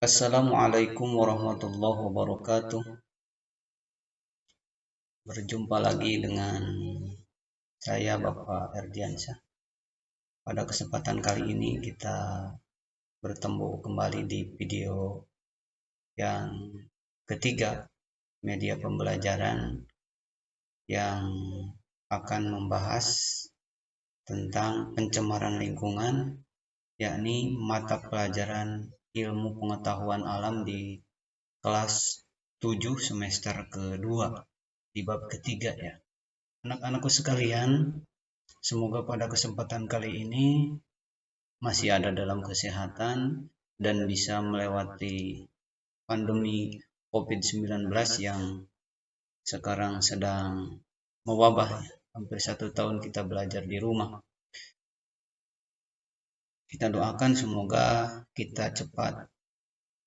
Assalamualaikum warahmatullahi wabarakatuh. Berjumpa lagi dengan saya Bapak Erdiansyah. Pada kesempatan kali ini kita bertemu kembali di video yang ketiga, media pembelajaran yang akan membahas tentang pencemaran lingkungan, yakni mata pelajaran ilmu pengetahuan alam di kelas 7 semester kedua di bab ketiga ya. Anak-anakku sekalian, semoga pada kesempatan kali ini masih ada dalam kesehatan dan bisa melewati pandemi COVID-19 yang sekarang sedang mewabah. Hampir 1 tahun kita belajar di rumah. Kita doakan semoga kita cepat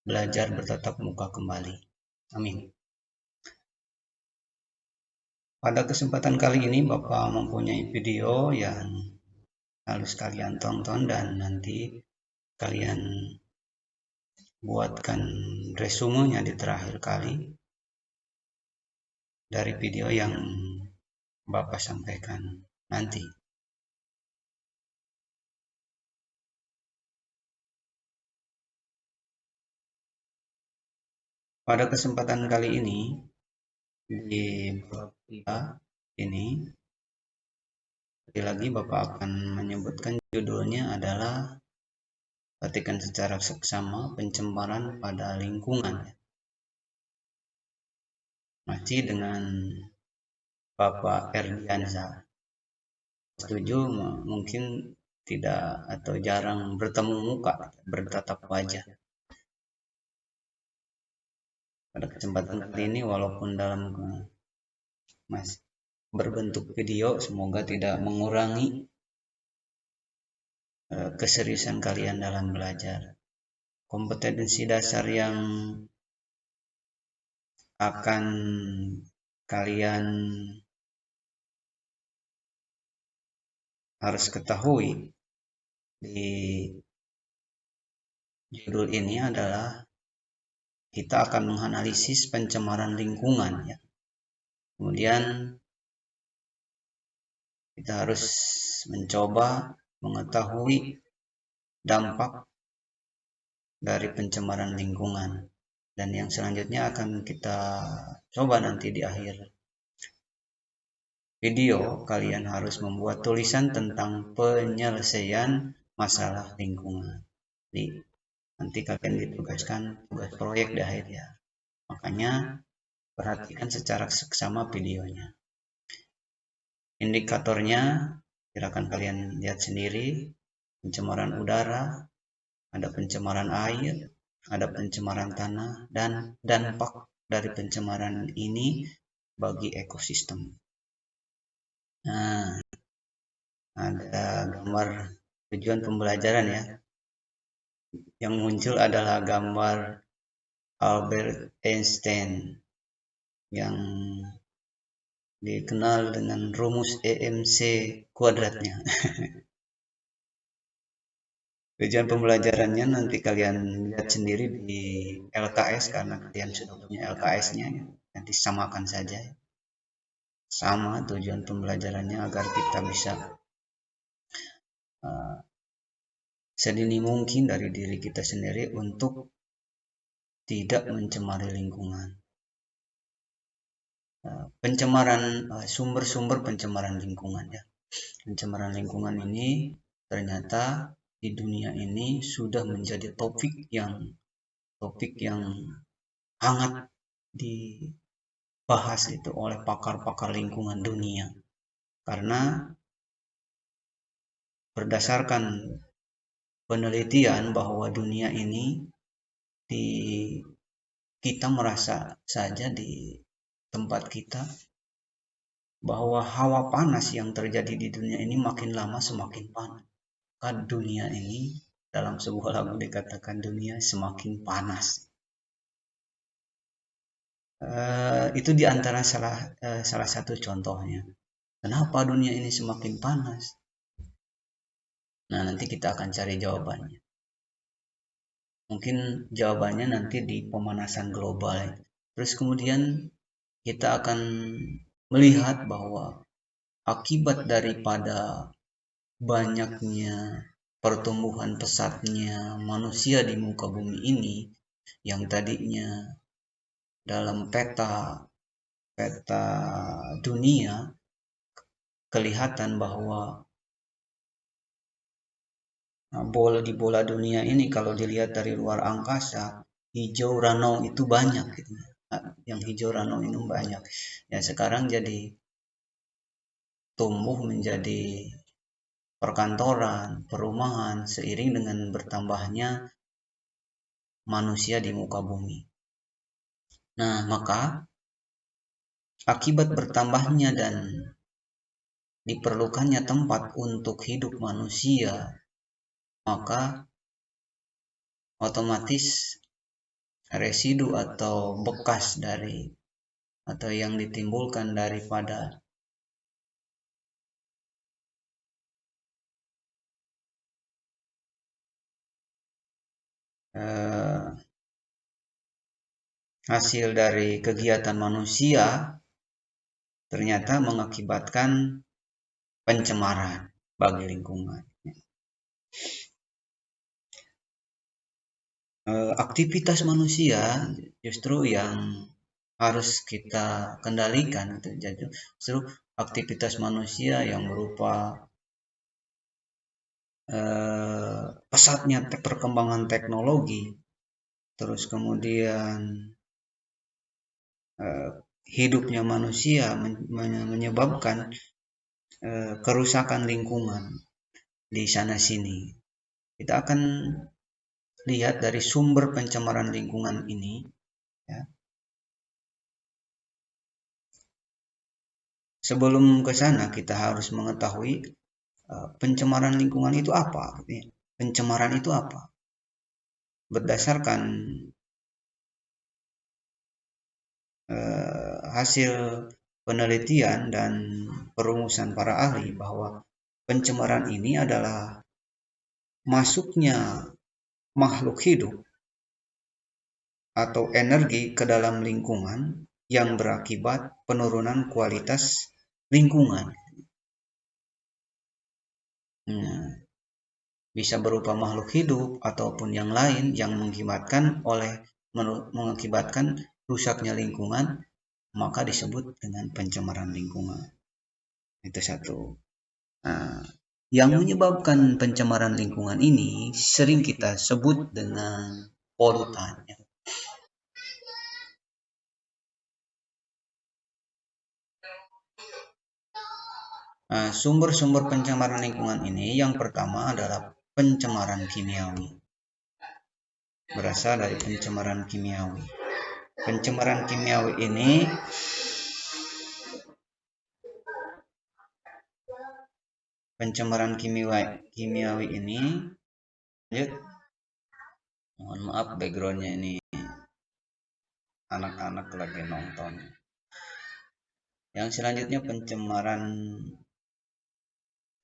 belajar bertatap muka kembali. Amin. Pada kesempatan kali ini Bapak mempunyai video yang harus kalian tonton dan nanti kalian buatkan resumenya di terakhir kali dari video yang Bapak sampaikan nanti. Pada kesempatan kali ini di bab 3 ini lagi Bapak akan menyebutkan judulnya adalah perhatikan secara seksama pencemaran pada lingkungan. Masih dengan Bapak Erdiansyah. Setuju mungkin tidak atau jarang bertemu muka, bertatap wajah. Pada kesempatan kali ini walaupun dalam berbentuk video, semoga tidak mengurangi keseriusan kalian dalam belajar. Kompetensi dasar yang akan kalian harus ketahui di judul ini adalah kita akan menganalisis pencemaran lingkungan ya. Kemudian kita harus mencoba mengetahui dampak dari pencemaran lingkungan, dan yang selanjutnya akan kita coba nanti di akhir video. Kalian harus membuat tulisan tentang penyelesaian masalah lingkungan. Jadi nanti kalian ditugaskan tugas proyek di akhir ya, makanya perhatikan secara seksama videonya. Indikatornya silakan kalian lihat sendiri. Pencemaran udara, ada pencemaran air, ada pencemaran tanah, dan dampak dari pencemaran ini bagi ekosistem. Nah, ada gambar tujuan pembelajaran ya. Yang muncul adalah gambar Albert Einstein yang dikenal dengan rumus EMC kuadratnya. Tujuan pembelajarannya nanti kalian lihat sendiri di LKS karena kalian sudah punya LKS-nya, nanti samakan saja. Sama tujuan pembelajarannya agar kita bisa sedini mungkin dari diri kita sendiri untuk tidak mencemari lingkungan. Pencemaran sumber-sumber pencemaran lingkungan ya. Pencemaran lingkungan ini ternyata di dunia ini sudah menjadi topik yang hangat dibahas itu oleh pakar-pakar lingkungan dunia, karena berdasarkan penelitian bahwa dunia ini kita merasa saja di tempat kita bahwa hawa panas yang terjadi di dunia ini makin lama semakin panas. Kan dunia ini dalam sebuah lagu dikatakan dunia semakin panas. Itu diantara salah satu contohnya. Kenapa dunia ini semakin panas? Nah, nanti kita akan cari jawabannya. Mungkin jawabannya nanti di pemanasan global. Terus kemudian kita akan melihat bahwa akibat daripada banyaknya pertumbuhan pesatnya manusia di muka bumi ini, yang tadinya dalam peta peta dunia kelihatan bahwa bola dunia ini kalau dilihat dari luar angkasa, hijau ranau itu banyak gitu. Yang hijau ranau itu banyak. Ya sekarang jadi tumbuh menjadi perkantoran, perumahan seiring dengan bertambahnya manusia di muka bumi. Nah, maka akibat bertambahnya dan diperlukannya tempat untuk hidup manusia, maka otomatis residu atau bekas dari atau yang ditimbulkan daripada hasil dari kegiatan manusia ternyata mengakibatkan pencemaran bagi lingkungan. Aktivitas manusia justru yang harus kita kendalikan. Justru aktivitas manusia yang berupa pesatnya perkembangan teknologi, terus kemudian hidupnya manusia menyebabkan kerusakan lingkungan di sana sini. Kita akan lihat dari sumber pencemaran lingkungan ini, ya. Sebelum ke sana kita harus mengetahui pencemaran lingkungan itu apa. Pencemaran itu apa? Berdasarkan hasil penelitian dan perumusan para ahli bahwa pencemaran ini adalah masuknya makhluk hidup atau energi ke dalam lingkungan yang berakibat penurunan kualitas lingkungan. Bisa berupa makhluk hidup ataupun yang lain yang mengakibatkan rusaknya lingkungan, maka disebut dengan pencemaran lingkungan. Itu satu. Nah, yang menyebabkan pencemaran lingkungan ini sering kita sebut dengan polutan. Nah, sumber-sumber pencemaran lingkungan ini yang pertama adalah pencemaran kimiawi. Berasal dari pencemaran kimiawi. Pencemaran kimiawi ini mohon maaf backgroundnya ini anak-anak lagi nonton. Yang selanjutnya pencemaran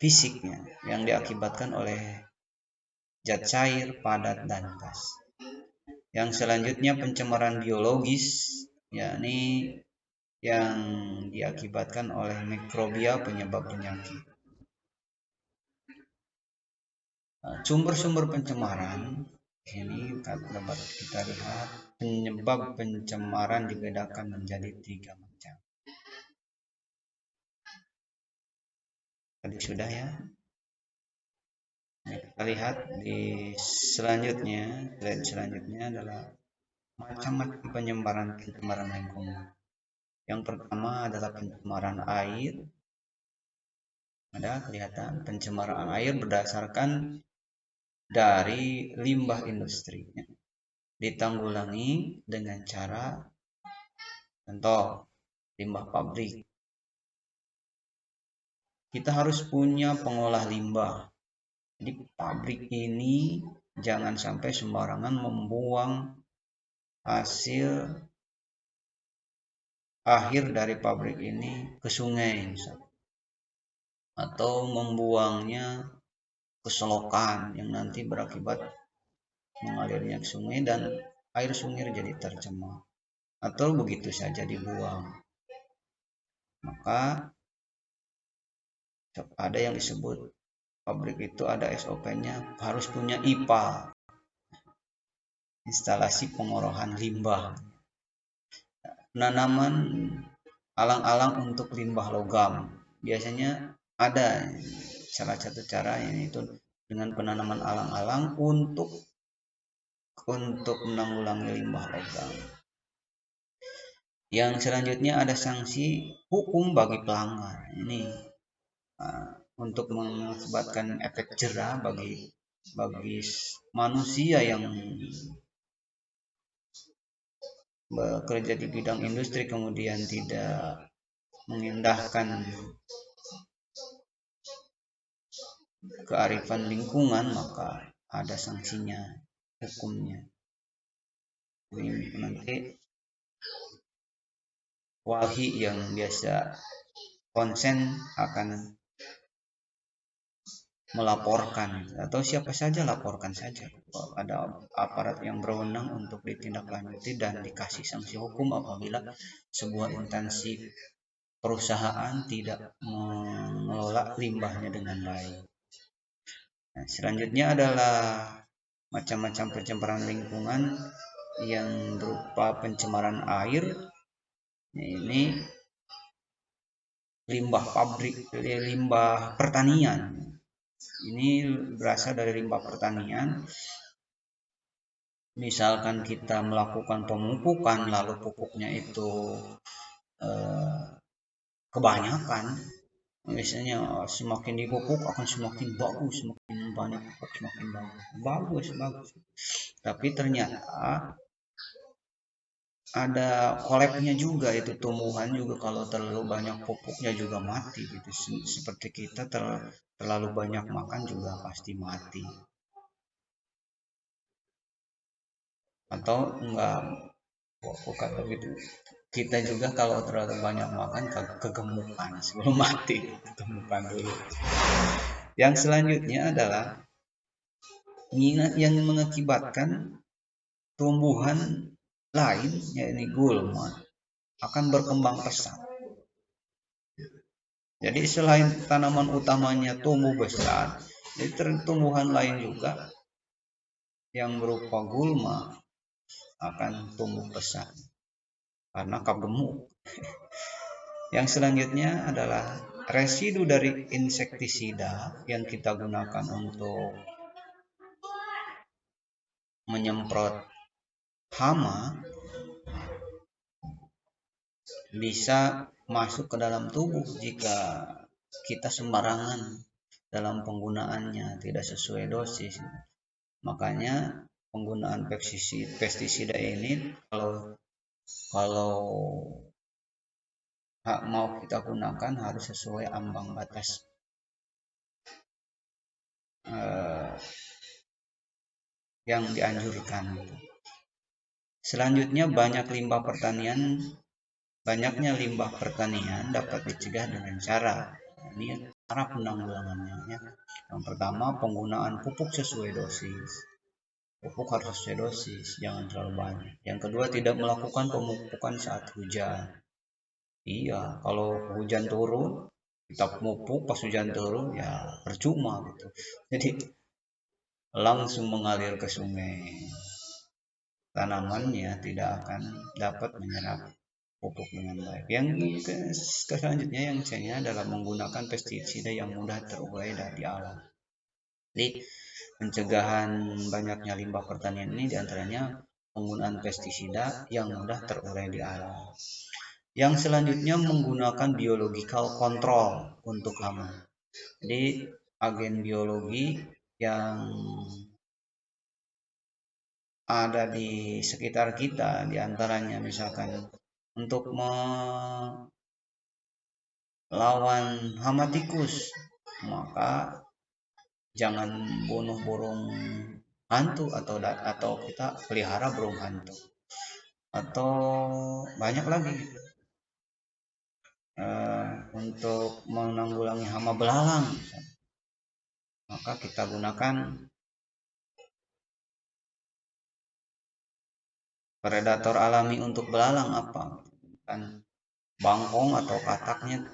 fisiknya yang diakibatkan oleh zat cair, padat, dan gas. Yang selanjutnya pencemaran biologis, yakni yang diakibatkan oleh mikrobia penyebab penyakit. Sumber-sumber pencemaran ini dapat kita lihat penyebab pencemaran dibedakan menjadi 3 macam. Tadi sudah ya. Kita lihat di selanjutnya adalah macam-macam pencemaran lingkungan. Yang pertama adalah pencemaran air. Ada kelihatan pencemaran air berdasarkan dari limbah industri. Ditanggulangi dengan cara contoh limbah pabrik. Kita harus punya pengolah limbah. Jadi pabrik ini jangan sampai sembarangan membuang hasil akhir dari pabrik ini ke sungai misalnya, atau membuangnya ke selokan yang nanti berakibat mengalirnya ke sungai dan air sungai jadi tercemar atau begitu saja dibuang. Maka ada yang disebut pabrik itu ada SOP-nya harus punya IPA, instalasi pengolahan limbah, penanaman alang-alang untuk limbah logam. Biasanya ada salah satu cara ini itu dengan penanaman alang-alang untuk menanggulangi limbah logam. Yang selanjutnya ada sanksi hukum bagi pelanggar. Ini untuk mengakibatkan efek jerah bagi manusia yang bekerja di bidang industri kemudian tidak mengindahkan kearifan lingkungan, maka ada sanksinya, hukumnya. Ini nanti walhi yang biasa konsen akan melaporkan, atau siapa saja laporkan saja. Ada aparat yang berwenang untuk ditindaklanjuti dan dikasih sanksi hukum apabila sebuah instansi perusahaan tidak mengelola limbahnya dengan baik. Nah, selanjutnya adalah macam-macam pencemaran lingkungan yang berupa pencemaran air. Nah, ini limbah pabrik, limbah pertanian. Ini berasal dari limbah pertanian. Misalkan kita melakukan pemupukan lalu pupuknya itu kebanyakan, biasanya semakin dipupuk akan semakin bagus, semakin banyak pupuk semakin bagus. Tapi ternyata ada koleknya juga, itu tumbuhan juga kalau terlalu banyak pupuknya juga mati gitu. Seperti kita terlalu banyak makan juga pasti mati. Atau enggak, bukan begitu. Kita juga kalau terlalu banyak makan kegemukan sebelum mati, kegemukan dulu. Yang selanjutnya adalah yang mengakibatkan tumbuhan lain, yakni gulma, akan berkembang pesat. Jadi selain tanaman utamanya tumbuh besar, jadi tumbuhan lain juga yang berupa gulma akan tumbuh pesat karena gemuk. Yang selanjutnya adalah residu dari insektisida yang kita gunakan untuk menyemprot hama bisa masuk ke dalam tubuh jika kita sembarangan dalam penggunaannya, tidak sesuai dosis. Makanya penggunaan pestisida ini kalau mau kita gunakan harus sesuai ambang batas yang dianjurkan. Selanjutnya banyaknya limbah pertanian dapat dicegah dengan cara ini, cara penanggulangannya. Yang pertama, penggunaan pupuk sesuai dosis. Pupuk harus sesuai dosis, jangan terlalu banyak. Yang kedua, tidak melakukan pemupukan saat hujan. Iya, kalau hujan turun kita pupuk, pas hujan turun ya percuma gitu. Jadi langsung mengalir ke sungai. Tanamannya tidak akan dapat menyerap pupuk dengan baik. Yang selanjutnya yang C-nya adalah menggunakan pestisida yang mudah terurai dari alam. Jadi pencegahan banyaknya limbah pertanian ini diantaranya penggunaan pestisida yang mudah terurai di alam. Yang selanjutnya menggunakan biological control untuk hama. Jadi agen biologi yang ada di sekitar kita, diantaranya misalkan untuk melawan hama tikus, maka jangan bunuh burung hantu atau kita pelihara burung hantu, atau banyak lagi untuk menanggulangi hama belalang, maka kita gunakan Predator alami untuk belalang apa? Kan bangkong atau kataknya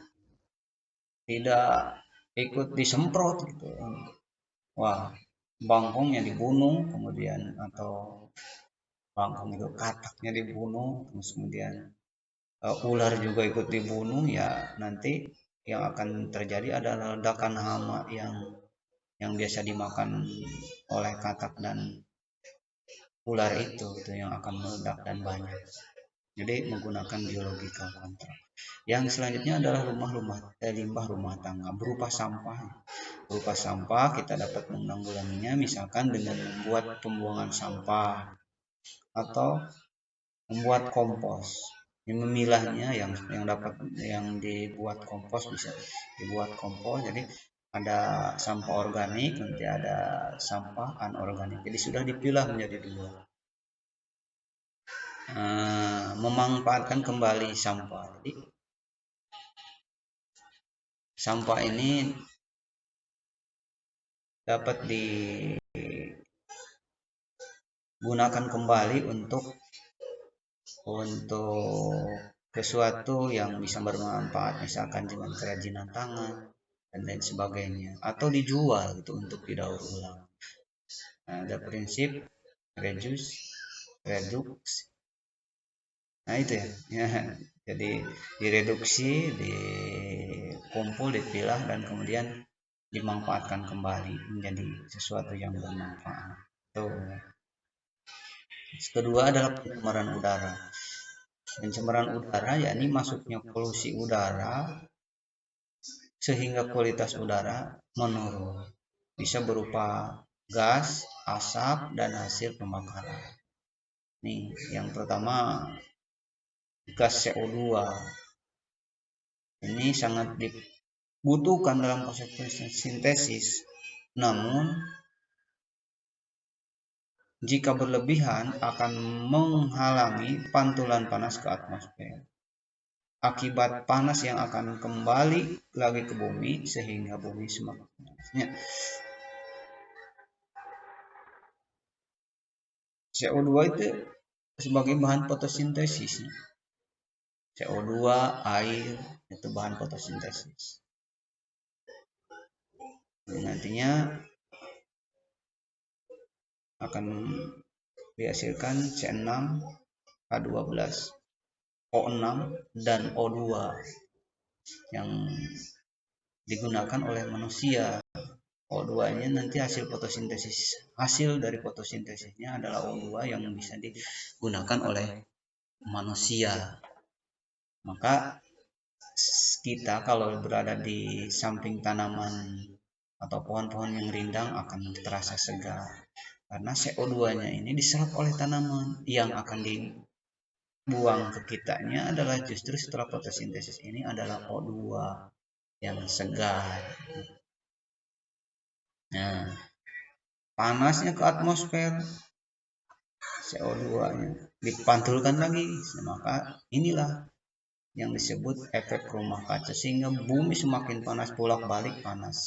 tidak ikut disemprot gitu. Wah, bangkongnya dibunuh, kemudian atau bangkong itu kataknya dibunuh, terus kemudian ular juga ikut dibunuh, ya nanti yang akan terjadi adalah ledakan hama yang biasa dimakan oleh katak dan ular itu yang akan meledak dan banyak. Jadi menggunakan biological control. Yang selanjutnya adalah limbah rumah tangga berupa sampah. Berupa sampah kita dapat menanggulanginya misalkan dengan membuat pembuangan sampah atau membuat kompos. Yang memilahnya yang dibuat kompos bisa dibuat kompos. Jadi ada sampah organik, nanti ada sampah anorganik. Jadi sudah dipilah menjadi dua. Memanfaatkan kembali sampah. Jadi sampah ini dapat digunakan kembali untuk sesuatu yang bisa bermanfaat, misalkan dengan kerajinan tangan dan lain sebagainya, atau dijual gitu untuk didaur ulang. Nah, ada prinsip reduce, reduksi. Nah itu ya. Jadi direduksi, dikumpul, dipilah dan kemudian dimanfaatkan kembali menjadi sesuatu yang bermanfaat. Tuh. Kedua adalah pencemaran udara. Pencemaran udara yakni masuknya polusi udara sehingga kualitas udara menurun. Bisa berupa gas, asap, dan hasil pembakaran. Nih, yang pertama gas CO2. Ini sangat dibutuhkan dalam proses sintesis. Namun jika berlebihan akan menghalangi pantulan panas ke atmosfer. Akibat panas yang akan kembali lagi ke bumi sehingga bumi semakin panasnya. CO2 itu sebagai bahan fotosintesis. CO2, air itu bahan fotosintesis. Nantinya akan dihasilkan C6, H12, O6 dan O2 yang digunakan oleh manusia. O2-nya nanti hasil dari fotosintesisnya adalah O2 yang bisa digunakan oleh manusia. Maka kita kalau berada di samping tanaman atau pohon-pohon yang rindang akan terasa segar karena CO2-nya ini diserap oleh tanaman, yang akan dibuang ke kitanya adalah justru setelah fotosintesis ini adalah O2 yang segar. Nah, panasnya ke atmosfer, CO2-nya dipantulkan lagi, maka inilah yang disebut efek rumah kaca, sehingga bumi semakin panas, bolak-balik panas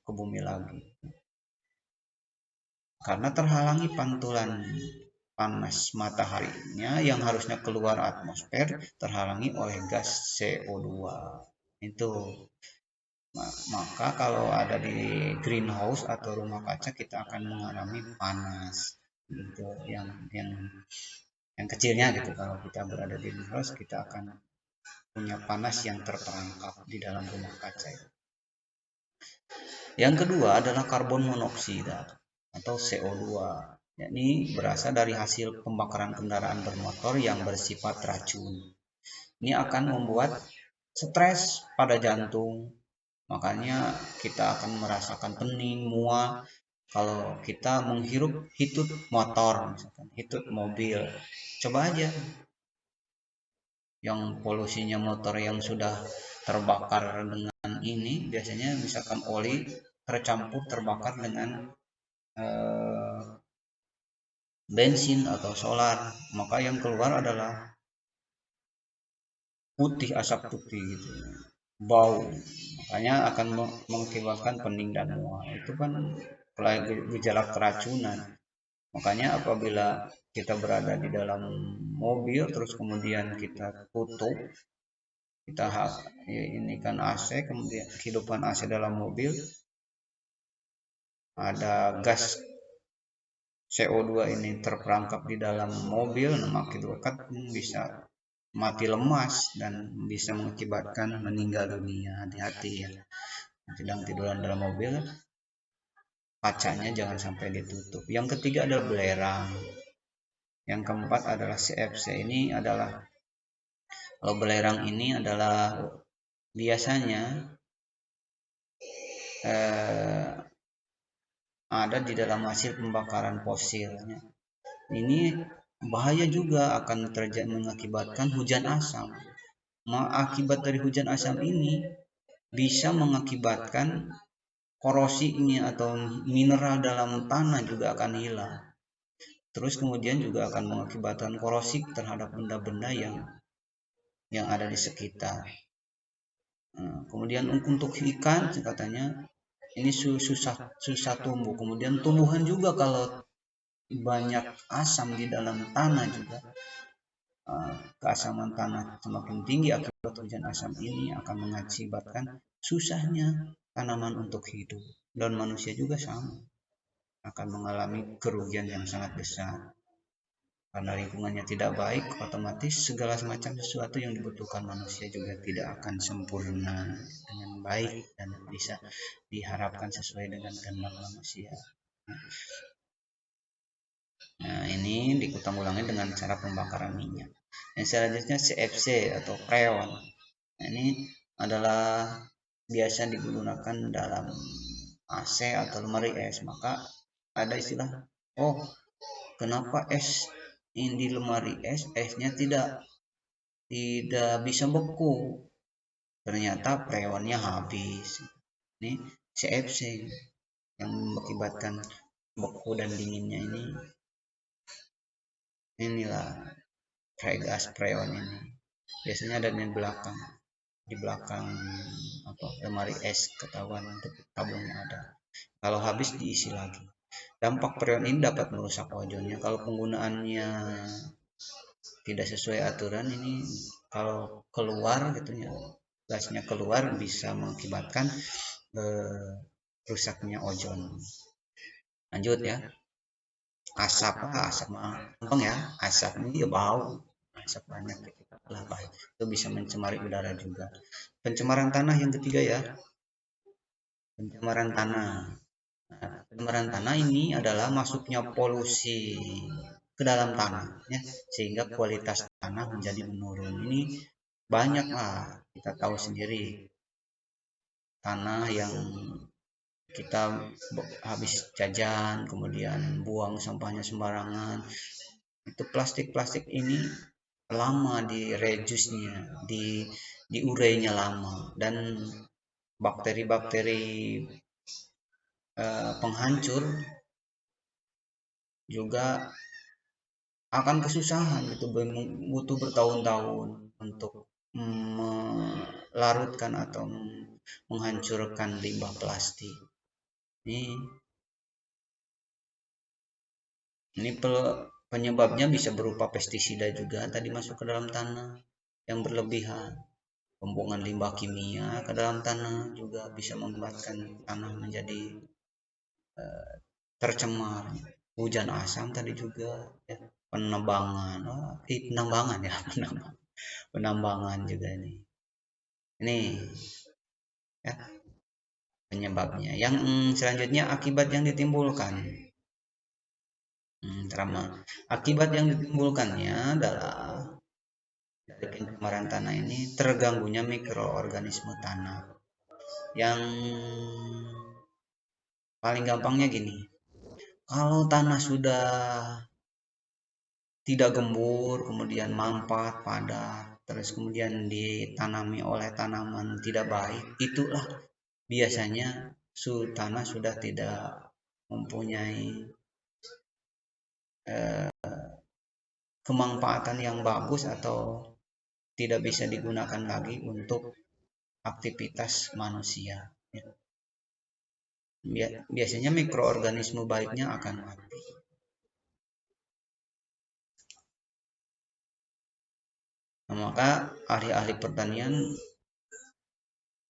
ke bumi lagi karena terhalangi pantulan panas mataharinya yang harusnya keluar atmosfer, terhalangi oleh gas CO2 itu. Maka kalau ada di greenhouse atau rumah kaca kita akan mengalami panas gitu, yang kecilnya gitu. Kalau kita berada di greenhouse kita akan punya panas yang terperangkap di dalam rumah kaca itu. Yang kedua adalah karbon monoksida atau CO2, yakni berasal dari hasil pembakaran kendaraan bermotor yang bersifat racun. Ini akan membuat stres pada jantung, makanya kita akan merasakan pening, mual kalau kita menghirup hitut motor, misalkan hitut mobil. Coba aja yang polusinya motor yang sudah terbakar dengan ini, biasanya misalkan oli tercampur terbakar dengan bensin atau solar, maka yang keluar adalah putih, asap putih gitu, bau, makanya akan mengakibatkan pening dan mual. Itu kan gejala keracunan. Makanya apabila kita berada di dalam mobil terus kemudian kita tutup, kita ini kan AC, kemudian kehidupan AC dalam mobil, ada gas CO2 ini terperangkap di dalam mobil, mengakibatkan bisa mati lemas dan bisa mengakibatkan meninggal dunia. Hati-hati ya, sedang tiduran dalam mobil, kacanya jangan sampai ditutup. Yang ketiga adalah belerang. Yang keempat adalah CFC. Ini adalah, kalau belerang ini adalah biasanya ada di dalam hasil pembakaran fosilnya. Ini bahaya juga, akan terjadi mengakibatkan hujan asam. Akibat dari hujan asam ini bisa mengakibatkan korosinya atau mineral dalam tanah juga akan hilang. Terus kemudian juga akan mengakibatkan korosi terhadap benda-benda yang ada di sekitar. Kemudian untuk ikan katanya ini susah tumbuh. Kemudian tumbuhan juga kalau banyak asam di dalam tanah juga, keasaman tanah semakin tinggi akibat hujan asam ini akan mengakibatkan susahnya tanaman untuk hidup, dan manusia juga sama akan mengalami kerugian yang sangat besar. Karena lingkungannya tidak baik, otomatis segala macam sesuatu yang dibutuhkan manusia juga tidak akan sempurna dengan baik dan bisa diharapkan sesuai dengan kehendak manusia. Nah, ini ditanggulangi dengan cara pembakaran minyak. Yang selanjutnya CFC atau freon. Nah, ini adalah biasa digunakan dalam AC atau lemari es. Maka ada istilah, oh kenapa es ini di lemari esnya tidak bisa beku? Ternyata freonnya habis. Ini CFC yang mengakibatkan beku dan dinginnya ini. Inilah gas freon ini. Biasanya ada di belakang lemari es, ketahuan untuk tabungnya ada. Kalau habis diisi lagi. Dampak freon ini dapat merusak ozonnya. Kalau penggunaannya tidak sesuai aturan, ini kalau keluar gitu ya, gasnya keluar bisa mengakibatkan rusaknya ozon. Lanjut ya. Asap gampang ya, asap ini ya bau, asap banyak lah, itu bisa mencemari udara juga. Pencemaran tanah yang ketiga ya, pencemaran tanah. Nah, pencemaran tanah ini adalah masuknya polusi ke dalam tanah ya, sehingga kualitas tanah menjadi menurun. Ini banyak lah, kita tahu sendiri tanah yang kita habis jajan kemudian buang sampahnya sembarangan, itu plastik ini lama di reduce-nya, di urainya lama, dan bakteri-bakteri penghancur juga akan kesusahan, itu butuh bertahun-tahun untuk melarutkan atau menghancurkan limbah plastik. Ini penyebabnya bisa berupa pestisida juga tadi masuk ke dalam tanah yang berlebihan. Pembuangan limbah kimia ke dalam tanah juga bisa membuatkan tanah menjadi tercemar. Hujan asam tadi juga ya. Penambangan juga ini ya penyebabnya. Yang selanjutnya akibat yang ditimbulkan. Akibat yang ditimbulkannya adalah dari pencemaran tanah ini terganggunya mikroorganisme tanah. Yang paling gampangnya gini, kalau tanah sudah tidak gembur, kemudian mampat, padat, terus kemudian ditanami oleh tanaman tidak baik, itulah biasanya tanah sudah tidak mempunyai kemanfaatan yang bagus atau tidak bisa digunakan lagi untuk aktivitas manusia. Biasanya mikroorganisme baiknya akan mati. Maka ahli-ahli pertanian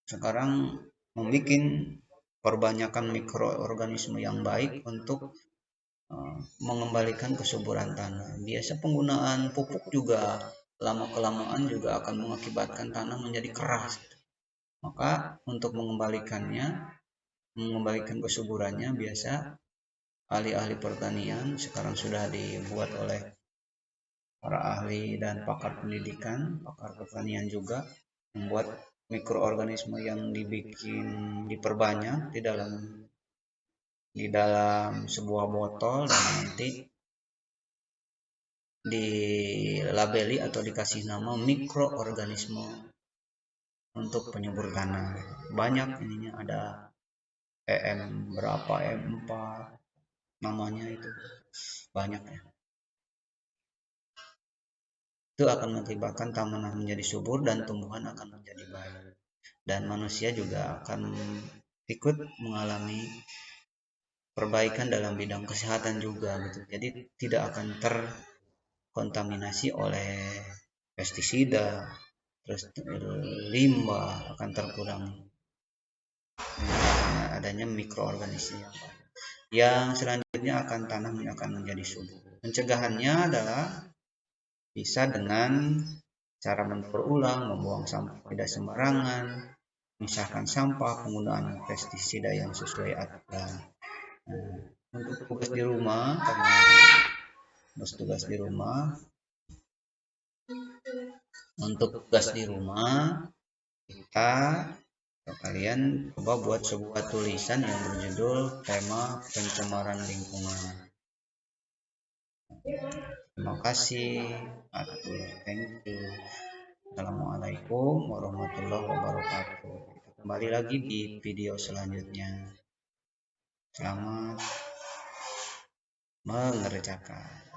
sekarang membuat perbanyakan mikroorganisme yang baik untuk mengembalikan kesuburan tanah. Biasa penggunaan pupuk juga lama-kelamaan juga akan mengakibatkan tanah menjadi keras. Maka untuk mengembalikan kesuburannya, biasa ahli-ahli pertanian sekarang sudah dibuat oleh para ahli dan pakar pendidikan, pakar pertanian juga membuat mikroorganisme yang diperbanyak di dalam sebuah botol dan nanti dilabeli atau dikasih nama mikroorganisme untuk penyubur tanah. Banyak ininya, ada berapa, EM4 namanya, itu banyak ya. Itu akan mengakibatkan tanah menjadi subur dan tumbuhan akan menjadi baik. Dan manusia juga akan ikut mengalami perbaikan dalam bidang kesehatan juga gitu. Jadi tidak akan terkontaminasi oleh pestisida, terus limbah akan terkurangi karena adanya mikroorganisme yang baik. Yang selanjutnya tanah akan menjadi subur. Pencegahannya adalah bisa dengan cara mendaur ulang, membuang sampah tidak sembarangan, memisahkan sampah, penggunaan pestisida yang sesuai aturan. Untuk tugas di rumah, kalian coba buat sebuah tulisan yang berjudul tema pencemaran lingkungan. Terima kasih. Thank you. Assalamualaikum warahmatullahi wabarakatuh. Kembali lagi di video selanjutnya. Selamat mengerjakan.